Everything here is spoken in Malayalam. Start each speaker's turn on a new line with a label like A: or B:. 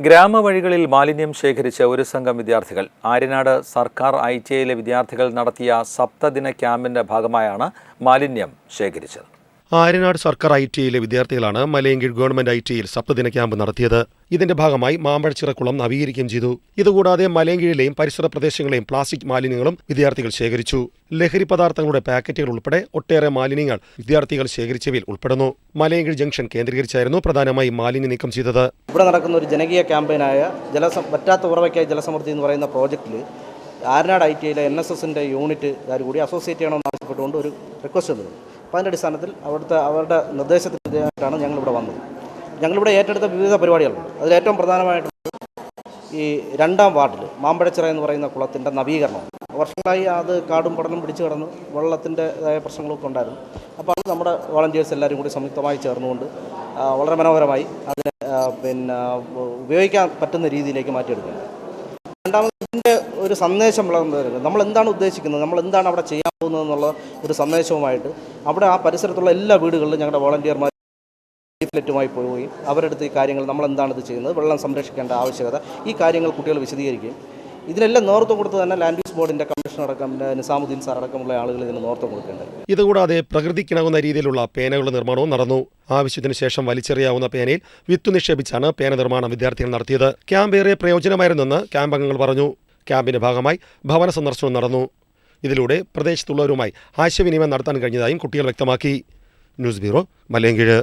A: ഗ്രാമവഴികളിൽ മാലിന്യം ശേഖരിച്ച ഒരു സംഘം വിദ്യാർത്ഥികൾ ആര്യനാട് സർക്കാർ ITIയിലെ വിദ്യാർത്ഥികൾ നടത്തിയ സപ്തദിന ക്യാമ്പിന്റെ ഭാഗമായാണ് മാലിന്യം ശേഖരിച്ചത്.
B: ആര്യനാട് സർക്കാർ ITIയിലെ വിദ്യാർത്ഥികളാണ് മലയങ്കീഴ് ഗവൺമെന്റ് ITIയിൽ സപ്തദിന ക്യാമ്പ് നടത്തിയത്. ഇതിന്റെ ഭാഗമായി മാമ്പഴച്ചിറക്കുളം നവീകരിക്കുകയും ചെയ്തു. ഇതുകൂടാതെ മലയങ്കീഴിലെയും പരിസര പ്രദേശങ്ങളെയും പ്ലാസ്റ്റിക് മാലിന്യങ്ങളും വിദ്യാർത്ഥികൾ ശേഖരിച്ചു. ലഹരി പദാർത്ഥങ്ങളുടെ പാക്കറ്റുകൾ ഉൾപ്പെടെ ഒട്ടേറെ മാലിന്യങ്ങൾ വിദ്യാർത്ഥികൾ ശേഖരിച്ചവയിൽ ഉൾപ്പെടുന്നു. മലയങ്കീഴ് ജംഗ്ഷൻ കേന്ദ്രീകരിച്ചായിരുന്നു പ്രധാനമായും മാലിന്യം നീക്കം ചെയ്തത്.
C: ഇവിടെ നടക്കുന്ന ഒരു ജനകീയ ക്യാമ്പയിനായ പറ്റാത്ത ഉറവയ്ക്കായി ജലസമൃദ്ധി എന്ന് പറയുന്ന പ്രോജക്റ്റിൽ ആര്യനാട് ITIയിലെ NSSന്റെ യൂണിറ്റുകാർ കൂടി അസോസിയേറ്റ് ചെയ്യണമെന്ന് ആവശ്യപ്പെട്ടുകൊണ്ട് ഒരു റിക്വസ്റ്റ് തന്നു. അപ്പോൾ അതിൻ്റെ അടിസ്ഥാനത്തിൽ അവരുടെ നിർദ്ദേശത്തിനായിട്ടാണ് ഞങ്ങളിവിടെ വന്നത്. ഞങ്ങളിവിടെ ഏറ്റെടുത്ത വിവിധ പരിപാടികളുണ്ട്. അതിലേറ്റവും പ്രധാനമായിട്ടുള്ളത് ഈ 2ാം വാർഡിൽ മാമ്പഴച്ചിറ എന്ന് പറയുന്ന കുളത്തിൻ്റെ നവീകരണം. വർഷങ്ങളായി അത് കാടും പടലും പിടിച്ചു കിടന്ന് വെള്ളത്തിൻ്റെതായ പ്രശ്നങ്ങളൊക്കെ ഉണ്ടായിരുന്നു. അപ്പോൾ അത് നമ്മുടെ വോളണ്ടിയേഴ്സ് എല്ലാവരും കൂടി സംയുക്തമായി ചേർന്നുകൊണ്ട് വളരെ മനോഹരമായി അതിനെ ഉപയോഗിക്കാൻ പറ്റുന്ന രീതിയിലേക്ക് മാറ്റിയെടുക്കുന്നത്. രണ്ടാമത് ഇതിൻ്റെ ഒരു സന്ദേശം വളർന്നു നമ്മൾ എന്താണ് ഉദ്ദേശിക്കുന്നത്, നമ്മൾ എന്താണ് അവിടെ ചെയ്യാൻ പോകുന്നത് എന്നുള്ള ഒരു സന്ദേശവുമായിട്ട് അവിടെ ആ പരിസരത്തുള്ള എല്ലാ വീടുകളിലും ഞങ്ങളുടെ വോളണ്ടിയർമാർ ലീഫ്ലെറ്റുമായി പോവുകയും അവരെടുത്ത് ഈ കാര്യങ്ങൾ നമ്മൾ എന്താണ് ഇത് ചെയ്യുന്നത്, വെള്ളം സംരക്ഷിക്കേണ്ട ആവശ്യകത, ഈ കാര്യങ്ങൾ കുട്ടികൾ വിശദീകരിക്കുകയും ഇതിനെല്ലാം നേതൃത്വം കൊടുത്ത് തന്നെ ലാൻഡ് യൂസ് ബോർഡിൻ്റെ കമ്മീഷണർ അടക്കം നിസാമുദ്ദീൻ സാർ അടക്കമുള്ള ആളുകൾ ഇതിന് നേതൃത്വം കൊടുക്കേണ്ടത്.
B: ഇതുകൂടാതെ പ്രകൃതിക്കിണങ്ങുന്ന രീതിയിലുള്ള പേനകളുടെ നിർമ്മാണവും നടന്നു. ആവശ്യത്തിന് ശേഷം വലിച്ചെറിയാവുന്ന പേനയിൽ വിത്തു നിക്ഷേപിച്ചാണ് പേന നിർമ്മാണം വിദ്യാർത്ഥികൾ നടത്തിയത്. ക്യാമ്പ് ഏറെ പ്രയോജനമായിരുന്നെന്ന് ക്യാമ്പ് അംഗങ്ങൾ പറഞ്ഞു. ക്യാമ്പിന്റെ ഭാഗമായി ഭവന സന്ദർശനവും നടന്നു. ഇതിലൂടെ പ്രദേശത്തുള്ളവരുമായി ആശയവിനിമയം നടത്താൻ കഴിഞ്ഞതായും കുട്ടികൾ വ്യക്തമാക്കി. News bureau, Malayinkeezhu.